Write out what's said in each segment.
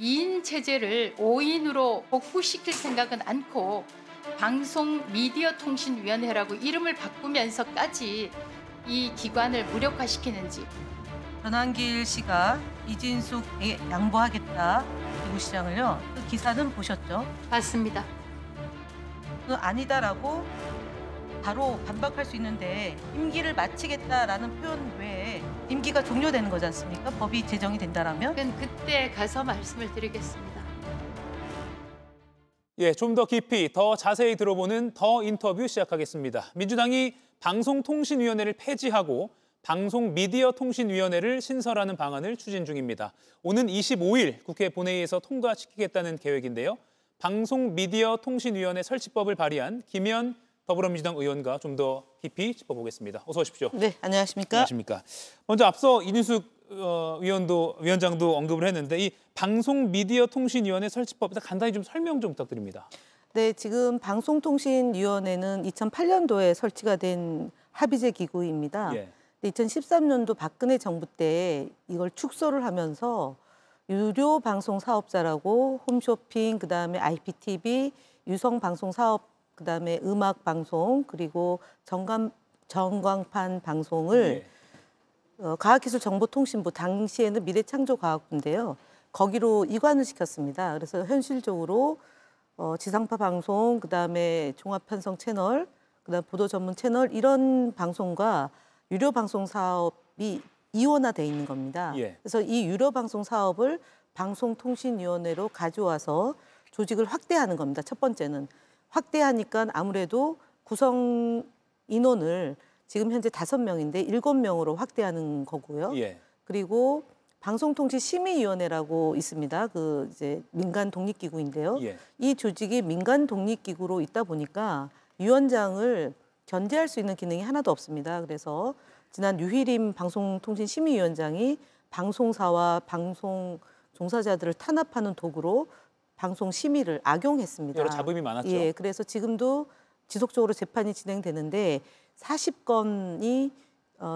2인 체제를 5인으로 복구시킬 생각은 않고 방송미디어통신위원회라고 이름을 바꾸면서까지 이 기관을 무력화시키는지. 전환길 씨가 이진숙에 양보하겠다 이구 시장을요. 그 기사는 보셨죠? 봤습니다. 그 아니다라고 바로 반박할 수 있는데 임기를 마치겠다라는 표현 외에 임기가 종료되는 거지 않습니까? 법이 제정이 된다라면? 그건 그때 가서 말씀을 드리겠습니다. 예, 좀 더 깊이, 더 자세히 들어보는 더 인터뷰 시작하겠습니다. 민주당이 방송통신위원회를 폐지하고 방송미디어통신위원회를 신설하는 방안을 추진 중입니다. 오는 25일 국회 본회의에서 통과시키겠다는 계획인데요. 방송미디어통신위원회 설치법을 발의한 김현 더불어민주당 의원과 좀 더 깊이 짚어보겠습니다. 어서 오십시오. 네, 안녕하십니까? 안녕하십니까. 먼저 앞서 이준숙 위원장도 언급을 했는데 이 방송미디어통신위원회 설치법 간단히 좀 설명 좀 부탁드립니다. 네, 지금 방송통신위원회는 2008년도에 설치가 된 합의제 기구입니다. 예. 2013년도 박근혜 정부 때 이걸 축소를 하면서 유료 방송 사업자라고 홈쇼핑, 그다음에 IPTV, 유성 방송 사업, 그다음에 음악 방송, 그리고 전광판 방송을 과학기술정보통신부, 당시에는 미래창조과학부인데요. 거기로 이관을 시켰습니다. 그래서 현실적으로 지상파 방송, 그다음에 종합편성 채널, 그다음 보도 전문 채널 이런 방송과 유료 방송 사업이 이원화돼 있는 겁니다. 예. 그래서 그래서 이 유료 방송 사업을 방송통신위원회로 가져와서 조직을 확대하는 겁니다. 첫 번째는 확대하니까 아무래도 구성 인원을 지금 현재 5명인데 7명으로 확대하는 거고요. 예. 그리고 방송통신심의위원회라고 있습니다. 그 이제 민간 독립기구인데요. 예. 이 조직이 민간 독립기구로 있다 보니까 위원장을 견제할 수 있는 기능이 하나도 없습니다. 그래서 지난 유희림 방송통신심의위원장이 방송사와 방송 종사자들을 탄압하는 도구로 방송 심의를 악용했습니다. 여러 잡음이 많았죠. 예, 그래서 지금도 지속적으로 재판이 진행되는데 40건이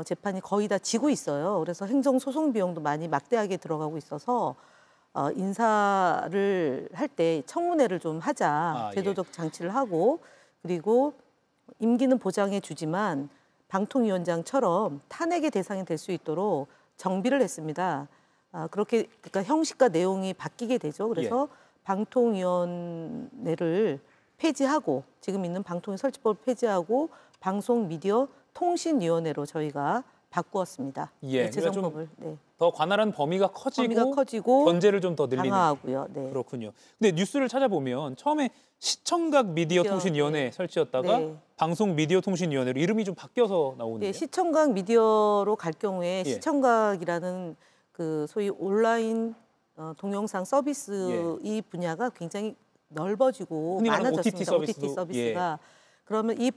재판이 거의 다 지고 있어요. 그래서 행정소송 비용도 많이 막대하게 들어가고 있어서 인사를 할 때 청문회를 좀 하자. 제도적 장치를 하고 그리고 임기는 보장해 주지만 방통위원장처럼 탄핵의 대상이 될 수 있도록 정비를 했습니다. 그렇게 그러니까 형식과 내용이 바뀌게 되죠. 그래서 방통위원회를 폐지하고 지금 있는 방통위 설치법을 폐지하고 방송미디어통신위원회로 저희가 바꾸었습니다. 예, 네, 재정법을. 네. 더 관할한 범위가 커지고 견제를 좀 더 늘리는. 강화하고요. 네. 그렇군요. 근데 뉴스를 찾아보면 처음에 시청각 미디어통신위원회 설치였다가 방송미디어통신위원회로 이름이 좀 바뀌어서 나오는데요. 네, 시청각 미디어로 갈 경우에 시청각이라는 그 소위 온라인 동영상 서비스 이 분야가 굉장히 넓어지고 많아졌습니다. OTT 서비스가. 그러면 이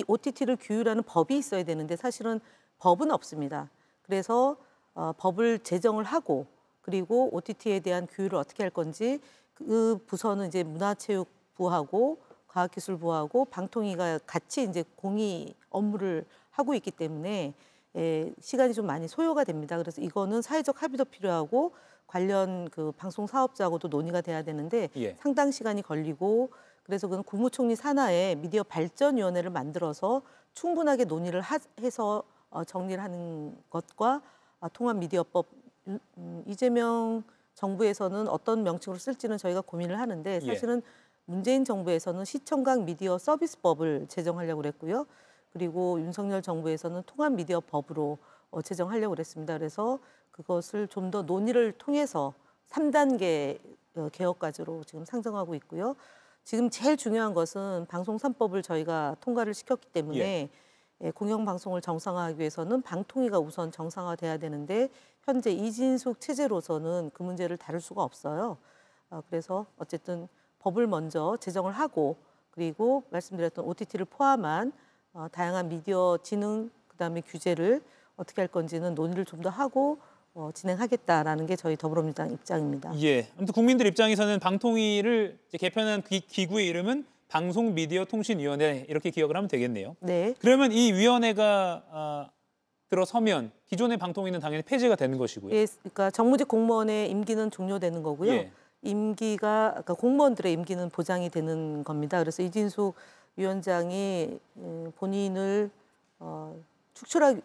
OTT를 규율하는 법이 있어야 되는데 사실은 법은 없습니다. 그래서 법을 제정을 하고 그리고 OTT에 대한 규율을 어떻게 할 건지 그 부서는 이제 문화체육부하고 과학기술부하고 방통위가 같이 이제 공의 업무를 하고 있기 때문에 시간이 좀 많이 소요가 됩니다. 그래서 이거는 사회적 합의도 필요하고 관련 그 방송 사업자하고도 논의가 돼야 되는데 상당 시간이 걸리고 그래서 그건 국무총리 산하에 미디어 발전위원회를 만들어서 충분하게 논의를 해서 정리를 하는 것과 통합미디어법 이재명 정부에서는 어떤 명칭으로 쓸지는 저희가 고민을 하는데 사실은 문재인 정부에서는 시청각 미디어 서비스법을 제정하려고 그랬고요. 그리고 윤석열 정부에서는 통합미디어법으로 제정하려고 그랬습니다. 그래서 그것을 좀 더 논의를 통해서 3단계 개혁까지로 지금 상정하고 있고요. 지금 제일 중요한 것은 방송 3법을 저희가 통과를 시켰기 때문에 공영방송을 정상화하기 위해서는 방통위가 우선 정상화돼야 되는데 현재 이진숙 체제로서는 그 문제를 다룰 수가 없어요. 그래서 어쨌든 법을 먼저 제정을 하고 그리고 말씀드렸던 OTT를 포함한 다양한 미디어 진흥 그다음에 규제를 어떻게 할 건지는 논의를 좀 더 하고 진행하겠다라는 게 저희 더불어민주당 입장입니다. 예. 아무튼 국민들 입장에서는 방통위를 이제 개편한 기구의 이름은 방송미디어통신위원회 이렇게 기억을 하면 되겠네요. 네. 그러면 이 위원회가 들어서면 기존의 방통위는 당연히 폐지가 되는 것이고요. 예, 그러니까 정무직 공무원의 임기는 종료되는 거고요. 임기가 그러니까 공무원들의 임기는 보장이 되는 겁니다. 그래서 이진숙 위원장이 본인을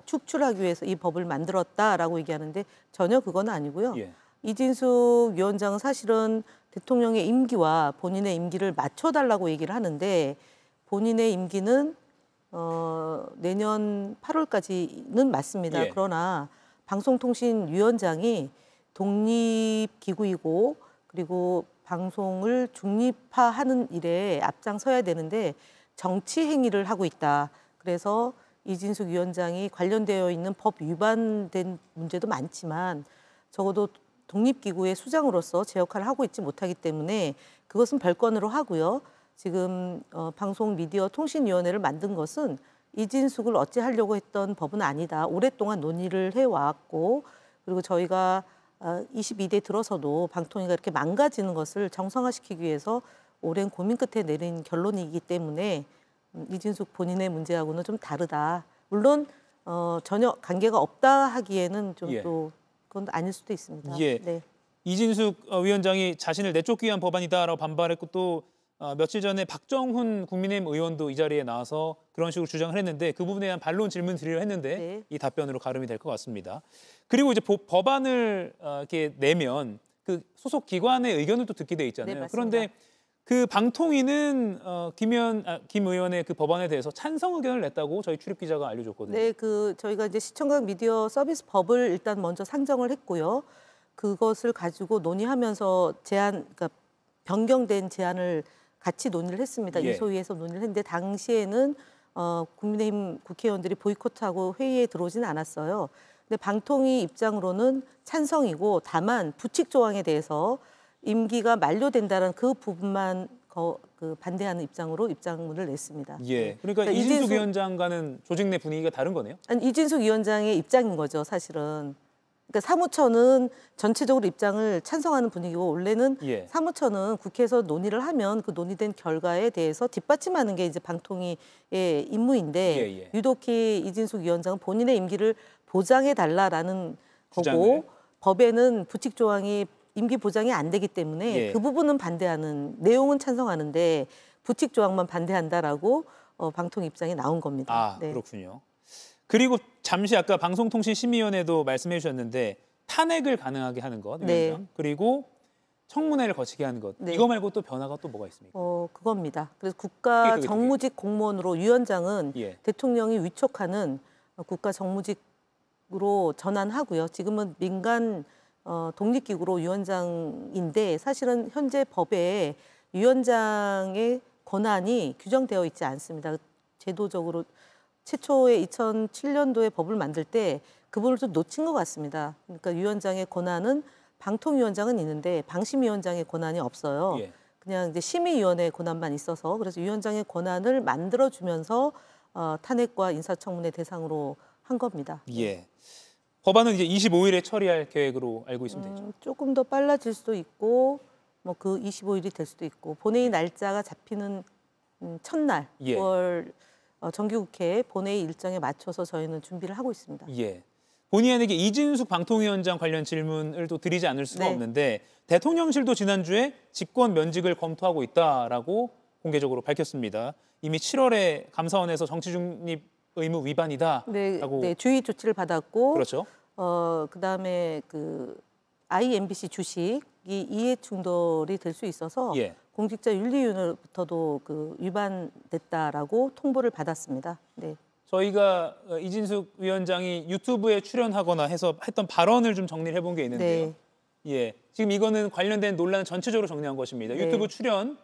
축출하기 위해서 이 법을 만들었다라고 얘기하는데 전혀 그건 아니고요. 예. 이진숙 위원장은 사실은 대통령의 임기와 본인의 임기를 맞춰달라고 얘기를 하는데 본인의 임기는 내년 8월까지는 맞습니다. 예. 그러나 방송통신위원장이 독립기구이고 그리고 방송을 중립화하는 일에 앞장서야 되는데 정치 행위를 하고 있다. 그래서 이진숙 위원장이 관련되어 있는 법 위반된 문제도 많지만 적어도 독립기구의 수장으로서 제 역할을 하고 있지 못하기 때문에 그것은 별건으로 하고요. 지금 방송미디어통신위원회를 만든 것은 이진숙을 어찌하려고 했던 법은 아니다. 오랫동안 논의를 해왔고 그리고 저희가 22대 들어서도 방통위가 이렇게 망가지는 것을 정상화시키기 위해서 오랜 고민 끝에 내린 결론이기 때문에 이진숙 본인의 문제하고는 좀 다르다. 물론 전혀 관계가 없다 하기에는 좀 또 그건 아닐 수도 있습니다. 예. 네. 이진숙 위원장이 자신을 내쫓기 위한 법안이다라고 반발했고 또 며칠 전에 박정훈 국민의힘 의원도 이 자리에 나와서 그런 식으로 주장을 했는데 그 부분에 대한 반론 질문 드리려 했는데 네. 이 답변으로 가름이 될 것 같습니다. 그리고 이제 법안을 이렇게 내면 그 소속 기관의 의견을 또 듣게 돼 있잖아요. 네, 맞습니다. 그런데 그 방통위는 김 의원의 그 법안에 대해서 찬성 의견을 냈다고 저희 출입 기자가 알려줬거든요. 네, 저희가 이제 시청각 미디어 서비스 법을 일단 먼저 상정을 했고요. 그것을 가지고 논의하면서 그러니까 변경된 제안을 같이 논의를 했습니다. 예. 이 소위에서 논의를 했는데 당시에는 국민의힘 국회의원들이 보이콧하고 회의에 들어오지는 않았어요. 근데 방통위 입장으로는 찬성이고 다만 부칙 조항에 대해서 임기가 만료된다는 그 부분만 반대하는 입장으로 입장문을 냈습니다. 예. 그러니까 이진숙 위원장과는 조직 내 분위기가 다른 거네요. 아니, 이진숙 위원장의 입장인 거죠, 사실은. 그러니까 사무처는 전체적으로 입장을 찬성하는 분위기고 원래는 예. 사무처는 국회에서 논의를 하면 그 논의된 결과에 대해서 뒷받침하는 게 이제 방통위의 임무인데 예. 유독히 이진숙 위원장은 본인의 임기를 보장해 달라라는 주장을. 거고 법에는 부칙 조항이 임기 보장이 안 되기 때문에 예. 그 부분은 반대하는 내용은 찬성하는데 부칙 조항만 반대한다라고 방통 입장이 나온 겁니다. 아, 네. 그렇군요. 그리고 잠시 아까 방송통신심의위원회도 말씀해 주셨는데 탄핵을 가능하게 하는 것, 네. 위원장. 그리고 청문회를 거치게 하는 것. 네. 이거 말고 또 변화가 또 뭐가 있습니까? 그겁니다. 그래서 국가 그게 정무직 공무원으로 위원장은 예. 대통령이 위촉하는 국가 정무직으로 전환하고요. 지금은 민간 독립기구로 위원장인데 사실은 현재 법에 위원장의 권한이 규정되어 있지 않습니다. 제도적으로 최초의 2007년도에 법을 만들 때 그 부분을 좀 놓친 것 같습니다. 그러니까 위원장의 권한은 방통위원장은 있는데 방심위원장의 권한이 없어요. 예. 그냥 이제 심의위원회 권한만 있어서 그래서 위원장의 권한을 만들어주면서 탄핵과 인사청문회 대상으로 한 겁니다. 예. 법안은 이제 25일에 처리할 계획으로 알고 있으면 되죠. 조금 더 빨라질 수도 있고 뭐 그 25일이 될 수도 있고 본회의 날짜가 잡히는 첫날 예. 9월 정기국회 본회의 일정에 맞춰서 저희는 준비를 하고 있습니다. 예. 본의아니게 이진숙 방통위원장 관련 질문을 또 드리지 않을 수가 네. 없는데 대통령실도 지난주에 직권 면직을 검토하고 있다라고 공개적으로 밝혔습니다. 이미 7월에 감사원에서 정치 중립 의무 위반이다라고 네, 주의 조치를 받았고 그렇죠. 그다음에 IMBC 주식이 이해 충돌이 될 수 있어서 예. 공직자윤리위원회로부터도 위반됐다라고 통보를 받았습니다. 네. 저희가 이진숙 위원장이 유튜브에 출연하거나 해서 했던 발언을 좀 정리를 해본 게 있는데요. 네. 예, 지금 이거는 관련된 논란을 전체적으로 정리한 것입니다. 네. 유튜브 출연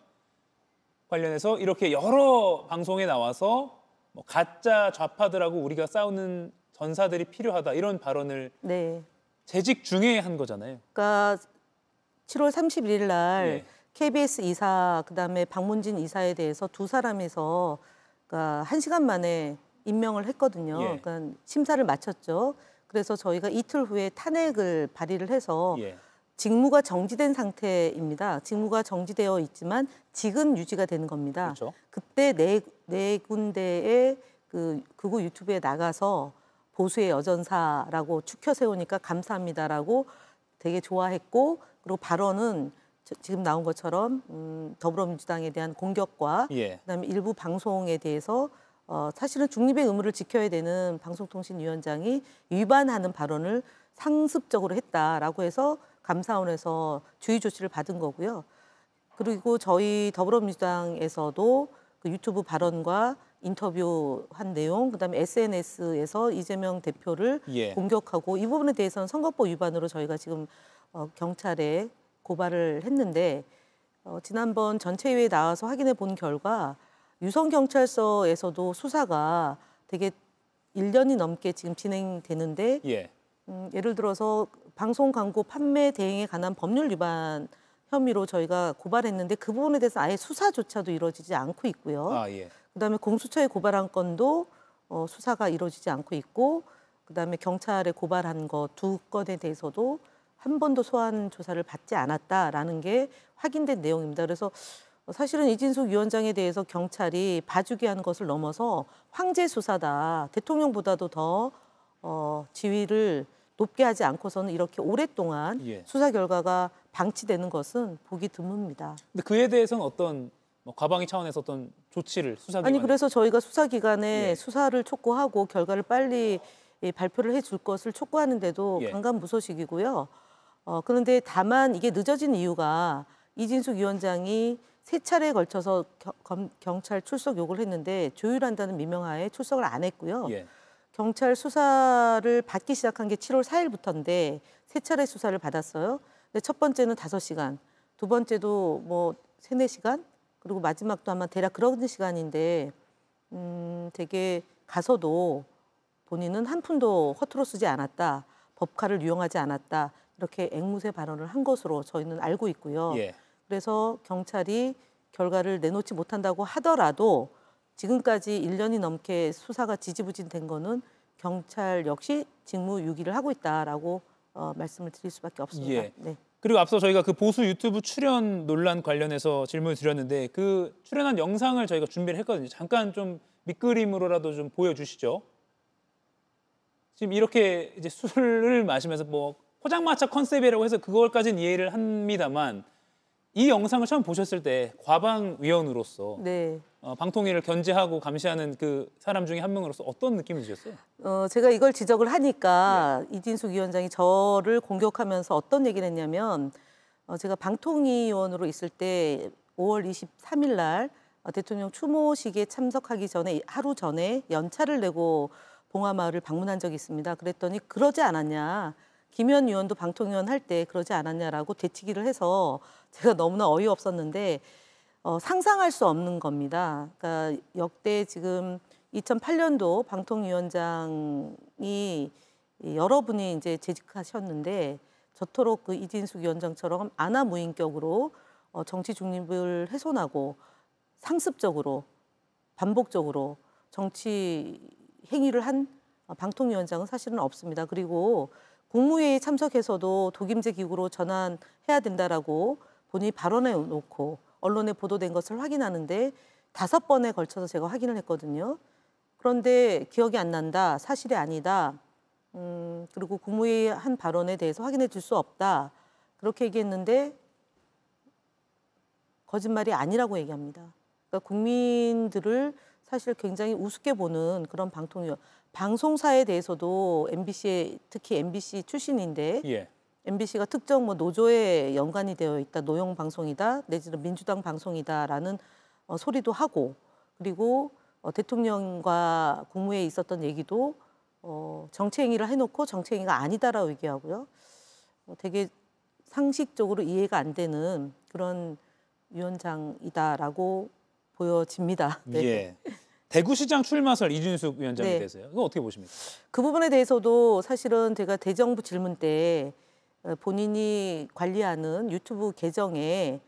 관련해서 이렇게 여러 방송에 나와서 뭐 가짜 좌파들하고 우리가 싸우는 전사들이 필요하다 이런 발언을 네. 재직 중에 한 거잖아요. 그러니까 7월 31일 날 예. KBS 이사 그다음에 박문진 이사에 대해서 두 사람에서 그러니까 1시간 만에 임명을 했거든요. 예. 그러니까 심사를 마쳤죠. 그래서 저희가 이틀 후에 탄핵을 발의를 해서 예. 직무가 정지된 상태입니다. 직무가 정지되어 있지만 직은 유지가 되는 겁니다. 그렇죠. 그때 네 군데의 극우 유튜브에 나가서 보수의 여전사라고 추켜 세우니까 감사합니다라고 되게 좋아했고 그리고 발언은 지금 나온 것처럼 더불어민주당에 대한 공격과 예. 그다음에 일부 방송에 대해서 사실은 중립의 의무를 지켜야 되는 방송통신위원장이 위반하는 발언을 상습적으로 했다라고 해서 감사원에서 주의 조치를 받은 거고요. 그리고 저희 더불어민주당에서도 그 유튜브 발언과 인터뷰한 내용, 그다음에 SNS에서 이재명 대표를 예. 공격하고 이 부분에 대해서는 선거법 위반으로 저희가 지금 경찰에 고발을 했는데 지난번 전체회의에 나와서 확인해 본 결과 유성경찰서에서도 수사가 되게 1년이 넘게 지금 진행되는데 예. 예를 들어서 방송 광고 판매 대행에 관한 법률 위반 혐의로 저희가 고발했는데 그 부분에 대해서 아예 수사조차도 이루어지지 않고 있고요. 아, 예. 그다음에 공수처에 고발한 건도 수사가 이루어지지 않고 있고 그다음에 경찰에 고발한 거 2건에 대해서도 한 번도 소환 조사를 받지 않았다라는 게 확인된 내용입니다. 그래서 사실은 이진숙 위원장에 대해서 경찰이 봐주기 한 것을 넘어서 황제 수사다. 대통령보다도 더 지위를 높게 하지 않고서는 이렇게 오랫동안 예. 수사 결과가 방치되는 것은 보기 드뭅니다. 근데 그에 대해서는 어떤 과방위 차원에서 어떤 조치를 수사기관에 아니 그래서 저희가 수사기관에 예. 수사를 촉구하고 결과를 빨리 발표를 해줄 것을 촉구하는데도 예. 강간무소식이고요. 그런데 다만 이게 늦어진 이유가 이진숙 위원장이 3차례에 걸쳐서 경찰 출석 요구를 했는데 조율한다는 미명하에 출석을 안 했고요. 예. 경찰 수사를 받기 시작한 게 7월 4일부터인데 3차례 수사를 받았어요. 근데 첫 번째는 5시간, 두 번째도 뭐 3, 4시간, 그리고 마지막도 아마 대략 그런 시간인데 되게 가서도 본인은 한 푼도 허투루 쓰지 않았다. 법카를 유용하지 않았다. 이렇게 앵무새 발언을 한 것으로 저희는 알고 있고요. 예. 그래서 경찰이 결과를 내놓지 못한다고 하더라도 지금까지 1년이 넘게 수사가 지지부진된 거는 경찰 역시 직무유기를 하고 있다라고 말씀을 드릴 수밖에 없습니다. 예. 네. 그리고 앞서 저희가 그 보수 유튜브 출연 논란 관련해서 질문을 드렸는데 그 출연한 영상을 저희가 준비를 했거든요. 잠깐 좀 밑그림으로라도 좀 보여주시죠. 지금 이렇게 이제 술을 마시면서 뭐 포장마차 컨셉이라고 해서 그걸까지는 이해를 합니다만 이 영상을 처음 보셨을 때 과방위원으로서 네. 방통위를 견제하고 감시하는 그 사람 중에 한 명으로서 어떤 느낌이 드셨어요? 제가 이걸 지적을 하니까 이진숙 위원장이 저를 공격하면서 어떤 얘기를 했냐면 제가 방통위원으로 있을 때 5월 23일 날 대통령 추모식에 참석하기 전에 하루 전에 연차를 내고 봉화마을을 방문한 적이 있습니다. 그랬더니 그러지 않았냐. 김현 의원도 방통위원 할 때 그러지 않았냐라고 되치기를 해서 제가 너무나 어이없었는데 상상할 수 없는 겁니다. 그러니까 역대 지금 2008년도 방통위원장이 여러분이 이제 재직하셨는데 저토록 그 이진숙 위원장처럼 안하무인격으로 정치 중립을 훼손하고 상습적으로 반복적으로 정치 행위를 한 방통위원장은 사실은 없습니다. 그리고 국무회의에 참석해서도 독임제 기구로 전환해야 된다라고 본인이 발언해 놓고 언론에 보도된 것을 확인하는데 5번에 걸쳐서 제가 확인을 했거든요. 그런데 기억이 안 난다, 사실이 아니다, 그리고 국무회의 한 발언에 대해서 확인해 줄 수 없다. 그렇게 얘기했는데 거짓말이 아니라고 얘기합니다. 그러니까 국민들을 사실 굉장히 우습게 보는 그런 방통위원. 방송사에 대해서도 MBC에 특히 MBC 출신인데 예. MBC가 특정 뭐 노조에 연관이 되어 있다, 노영 방송이다, 내지는 민주당 방송이다라는 소리도 하고 그리고 대통령과 국무회에 있었던 얘기도 정치 행위를 해놓고 정치 행위가 아니다라고 얘기하고요. 되게 상식적으로 이해가 안 되는 그런 위원장이다라고 보여집니다. 네. 예. 대구시장 출마설 이준숙 위원장에 네. 대해서요. 이거 어떻게 보십니까? 그 부분에 대해서도 사실은 제가 대정부 질문 때 본인이 관리하는 유튜브 계정에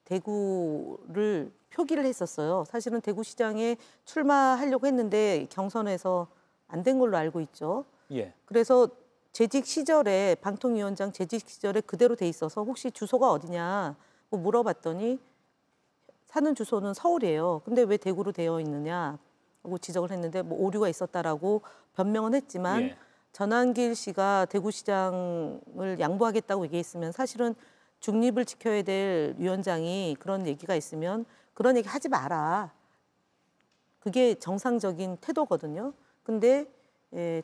대구를 표기를 했었어요. 사실은 대구시장에 출마하려고 했는데 경선에서 안 된 걸로 알고 있죠. 예. 그래서 재직 시절에 방통위원장 재직 시절에 그대로 돼 있어서 혹시 주소가 어디냐 뭐 물어봤더니 사는 주소는 서울이에요. 근데 왜 대구로 되어 있느냐고 지적을 했는데 뭐 오류가 있었다라고 변명은 했지만 예. 전한길 씨가 대구시장을 양보하겠다고 얘기했으면 사실은 중립을 지켜야 될 위원장이 그런 얘기가 있으면 그런 얘기 하지 마라. 그게 정상적인 태도거든요. 근데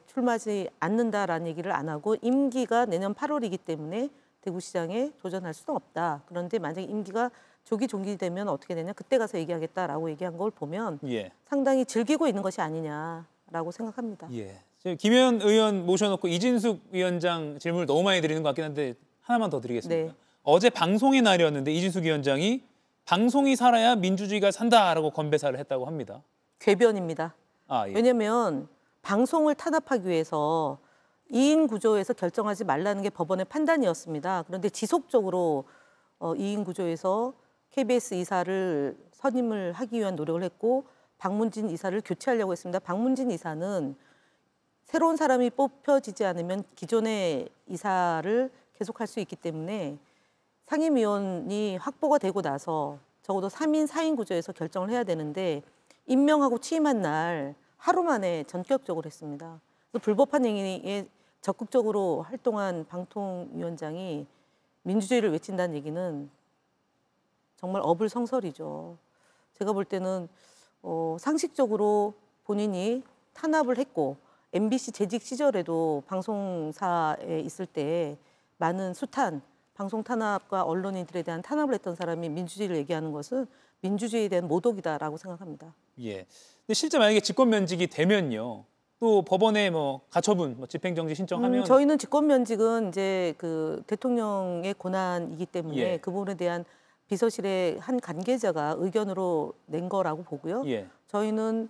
출마하지 않는다라는 얘기를 안 하고 임기가 내년 8월이기 때문에 대구시장에 도전할 수는 없다. 그런데 만약에 임기가 조기 종기되면 어떻게 되냐? 그때 가서 얘기하겠다라고 얘기한 걸 보면 예. 상당히 즐기고 있는 것이 아니냐라고 생각합니다. 예. 지금 김현 의원 모셔놓고 이진숙 위원장 질문을 너무 많이 드리는 것 같긴 한데 하나만 더 드리겠습니다. 네. 어제 방송의 날이었는데 이진숙 위원장이 방송이 살아야 민주주의가 산다라고 건배사를 했다고 합니다. 궤변입니다. 아, 예. 왜냐하면 방송을 탄압하기 위해서 2인 구조에서 결정하지 말라는 게 법원의 판단이었습니다. 그런데 지속적으로 2인 구조에서 KBS 이사를 선임을 하기 위한 노력을 했고 박문진 이사를 교체하려고 했습니다. 박문진 이사는 새로운 사람이 뽑혀지지 않으면 기존의 이사를 계속할 수 있기 때문에 상임위원이 확보가 되고 나서 적어도 3인, 4인 구조에서 결정을 해야 되는데 임명하고 취임한 날 하루 만에 전격적으로 했습니다. 그래서 불법한 행위에 적극적으로 활동한 방통위원장이 민주주의를 외친다는 얘기는 정말 어불성설이죠. 제가 볼 때는 상식적으로 본인이 탄압을 했고 MBC 재직 시절에도 방송사에 있을 때 많은 숱한 방송 탄압과 언론인들에 대한 탄압을 했던 사람이 민주주의를 얘기하는 것은 민주주의에 대한 모독이다라고 생각합니다. 예. 근데 실제 만약에 직권 면직이 되면요. 또 법원에 뭐 가처분, 집행정지 신청하면 저희는 직권 면직은 이제 그 대통령의 권한이기 때문에 예. 그 부분에 대한 비서실의 한 관계자가 의견으로 낸 거라고 보고요. 예. 저희는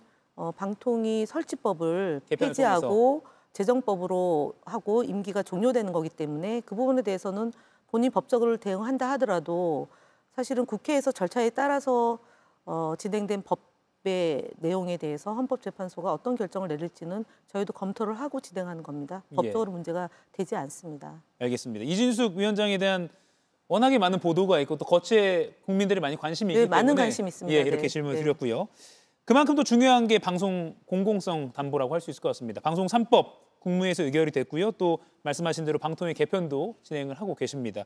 방통위 설치법을 개편을 폐지하고 재정법으로 하고 임기가 종료되는 거기 때문에 그 부분에 대해서는 본인이 법적으로 대응한다 하더라도 사실은 국회에서 절차에 따라서 진행된 법의 내용에 대해서 헌법재판소가 어떤 결정을 내릴지는 저희도 검토를 하고 진행하는 겁니다. 예. 법적으로 문제가 되지 않습니다. 알겠습니다. 이진숙 위원장에 대한 워낙에 많은 보도가 있고 또 거치에 국민들이 많이 관심이 네, 있기 때문에 많은 관심이 있습니다. 예, 이렇게 네. 질문을 네. 드렸고요. 그만큼 또 중요한 게 방송 공공성 담보라고 할 수 있을 것 같습니다. 방송 3법 국무회에서 의결이 됐고요. 또 말씀하신 대로 방통위 개편도 진행을 하고 계십니다.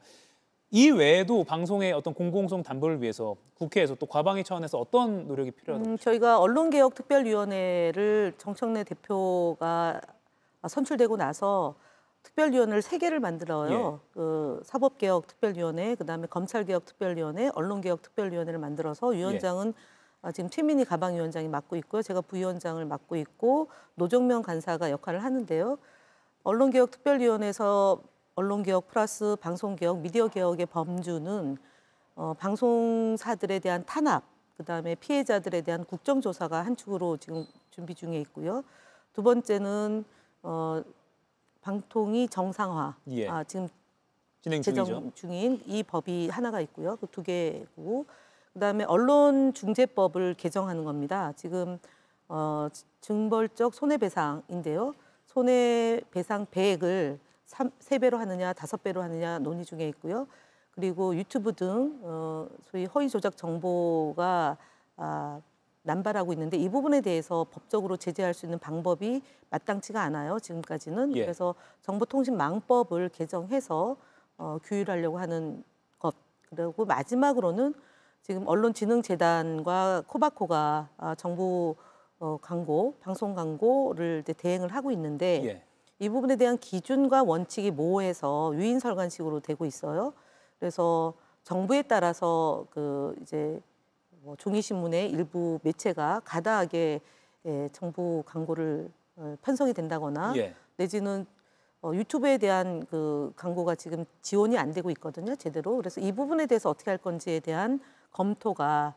이 외에도 방송의 어떤 공공성 담보를 위해서 국회에서 또 과방위 차원에서 어떤 노력이 필요하다고 저희가 언론개혁특별위원회를 정청래 대표가 선출되고 나서 특별위원회를 3개를 만들어요. 그 사법개혁특별위원회, 그다음에 검찰개혁특별위원회, 언론개혁특별위원회를 만들어서 위원장은 지금 최민희 가방위원장이 맡고 있고요. 제가 부위원장을 맡고 있고 노정면 간사가 역할을 하는데요. 언론개혁특별위원회에서 언론개혁 플러스 방송개혁, 미디어개혁의 범주는 방송사들에 대한 탄압, 그다음에 피해자들에 대한 국정조사가 한 축으로 지금 준비 중에 있고요. 두 번째는 방통위 정상화, 예. 지금 진행 중이죠. 제정 중인 이 법이 하나가 있고요. 그 2개고 그다음에 언론중재법을 개정하는 겁니다. 지금 징벌적 손해배상인데요. 손해배상 배액을 3배로 하느냐 5배로 하느냐 논의 중에 있고요. 그리고 유튜브 등 소위 허위 조작 정보가 남발하고 있는데 이 부분에 대해서 법적으로 제재할 수 있는 방법이 마땅치가 않아요. 지금까지는. 예. 그래서 정보통신망법을 개정해서 규율하려고 하는 것. 그리고 마지막으로는 지금 언론진흥재단과 코바코가 정부 광고, 방송 광고를 이제 대행을 하고 있는데 예. 이 부분에 대한 기준과 원칙이 모호해서 유인설관식으로 되고 있어요. 그래서 정부에 따라서 그 이제 종이신문의 일부 매체가 가다하게 정부 광고를 편성이 된다거나 예. 내지는 유튜브에 대한 그 광고가 지금 지원이 안 되고 있거든요, 제대로. 그래서 이 부분에 대해서 어떻게 할 건지에 대한 검토가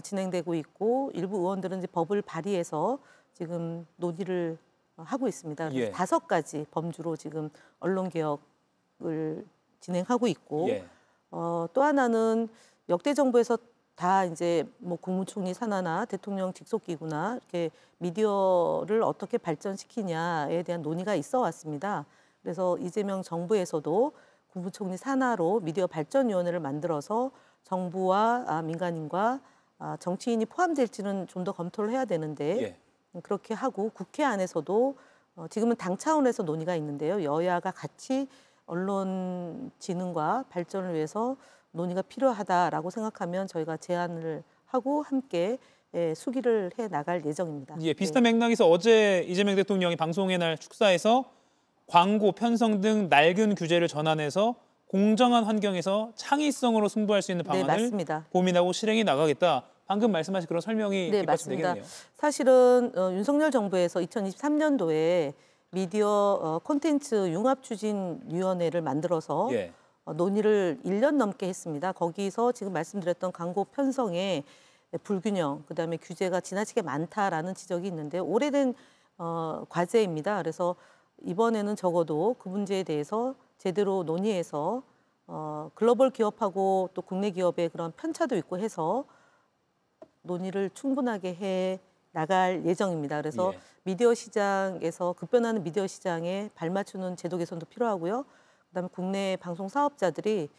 진행되고 있고 일부 의원들은 이제 법을 발의해서 지금 논의를 하고 있습니다. 그래서 예. 5가지 범주로 지금 언론 개혁을 진행하고 있고 예. 또 하나는 역대 정부에서 다 이제 뭐 국무총리 산하나 대통령 직속기구나 이렇게 미디어를 어떻게 발전시키냐에 대한 논의가 있어 왔습니다. 그래서 이재명 정부에서도 국무총리 산하로 미디어 발전위원회를 만들어서 정부와 민간인과 정치인이 포함될지는 좀 더 검토를 해야 되는데 예. 그렇게 하고 국회 안에서도 지금은 당 차원에서 논의가 있는데요. 여야가 같이 언론 진흥과 발전을 위해서 논의가 필요하다라고 생각하면 저희가 제안을 하고 함께 수기를 해 나갈 예정입니다. 예, 비슷한 맥락에서 어제 이재명 대통령이 방송의 날 축사에서 광고, 편성 등 낡은 규제를 전환해서 공정한 환경에서 창의성으로 승부할 수 있는 방안을 맞습니다. 고민하고 실행해 나가겠다. 방금 말씀하신 그런 설명이 맞습니다. 되겠네요. 사실은 윤석열 정부에서 2023년도에 미디어 콘텐츠 융합추진위원회를 만들어서 논의를 1년 넘게 했습니다. 거기서 지금 말씀드렸던 광고 편성에 불균형, 그다음에 규제가 지나치게 많다라는 지적이 있는데 오래된 과제입니다. 그래서 이번에는 적어도 그 문제에 대해서 제대로 논의해서 글로벌 기업하고 또 국내 기업의 그런 편차도 있고 해서 논의를 충분하게 해 나갈 예정입니다. 그래서 미디어 시장에서 급변하는 미디어 시장에 발맞추는 제도 개선도 필요하고요. 그다음에 국내 방송 사업자들이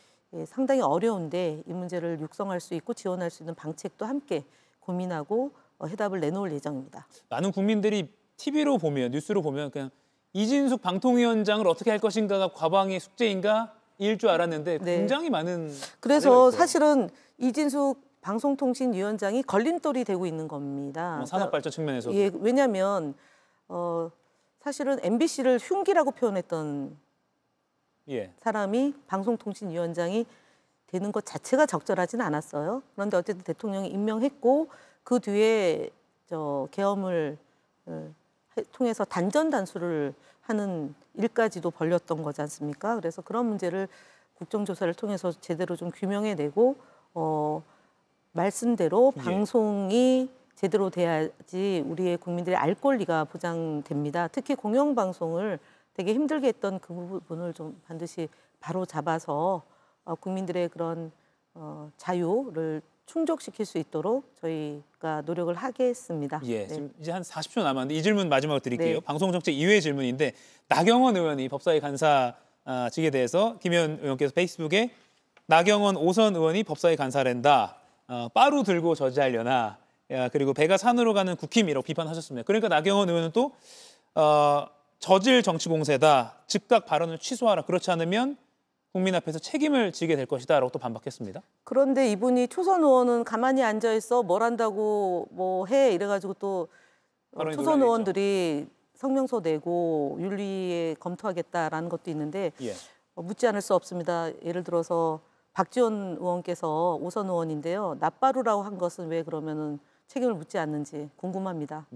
상당히 어려운데 이 문제를 육성할 수 있고 지원할 수 있는 방책도 함께 고민하고 해답을 내놓을 예정입니다. 많은 국민들이 TV로 보면, 뉴스로 보면 그냥 이진숙 방통위원장을 어떻게 할 것인가가 과방의 숙제인가 일 줄 알았는데 굉장히 많은 그래서 사실은 이진숙 방송통신위원장이 걸림돌이 되고 있는 겁니다. 산업발전 측면에서. 왜냐하면 사실은 MBC를 흉기라고 표현했던 사람이 방송통신위원장이 되는 것 자체가 적절하지는 않았어요. 그런데 어쨌든 대통령이 임명했고 그 뒤에 계엄을 통해서 단전단수를 하는 일까지도 벌였던 거지 않습니까? 그래서 그런 문제를 국정조사를 통해서 제대로 좀 규명해내고 말씀대로 방송이 제대로 돼야지 우리의 국민들의 알 권리가 보장됩니다. 특히 공영방송을 되게 힘들게 했던 그 부분을 좀 반드시 바로 잡아서 국민들의 그런 자유를 충족시킬 수 있도록 저희가 노력을 하겠습니다. 지금 이제 한 40초 남았는데 이 질문 마지막으로 드릴게요. 방송정책 이외의 질문인데 나경원 의원이 법사위 간사직에 대해서 김현 의원께서 페이스북에 나경원 5선 의원이 법사위 간사랜다. 빠루 들고 저지하려나. 그리고 배가 산으로 가는 국힘이라고 비판하셨습니다. 그러니까 나경원 의원은 또 저질 정치 공세다. 즉각 발언을 취소하라. 그렇지 않으면 국민 앞에서 책임을 지게 될 것이다 라고 또 반박했습니다. 그런데 이분이 초선 의원은 가만히 앉아있어 뭘 한다고 뭐 해 이래가지고 또 초선 의원들이 성명서 내고 윤리에 검토하겠다라는 것도 있는데 묻지 않을 수 없습니다. 예를 들어서 박지원 의원께서 5선 의원인데요. 납바루라고 한 것은 왜 그러면은 책임을 묻지 않는지 궁금합니다.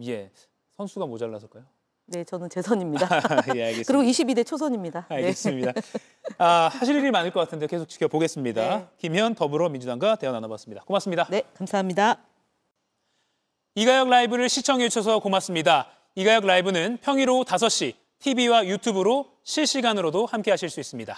선수가 모자라서일까요? 네, 저는 재선입니다. 알겠습니다. 그리고 22대 초선입니다. 알겠습니다. 하실 일이 많을 것 같은데 계속 지켜보겠습니다. 김현 더불어민주당과 대화 나눠봤습니다. 고맙습니다. 네, 감사합니다. 이가혁 라이브를 시청해 주셔서 고맙습니다. 이가혁 라이브는 평일 오후 5시 TV와 유튜브로 실시간으로도 함께 하실 수 있습니다.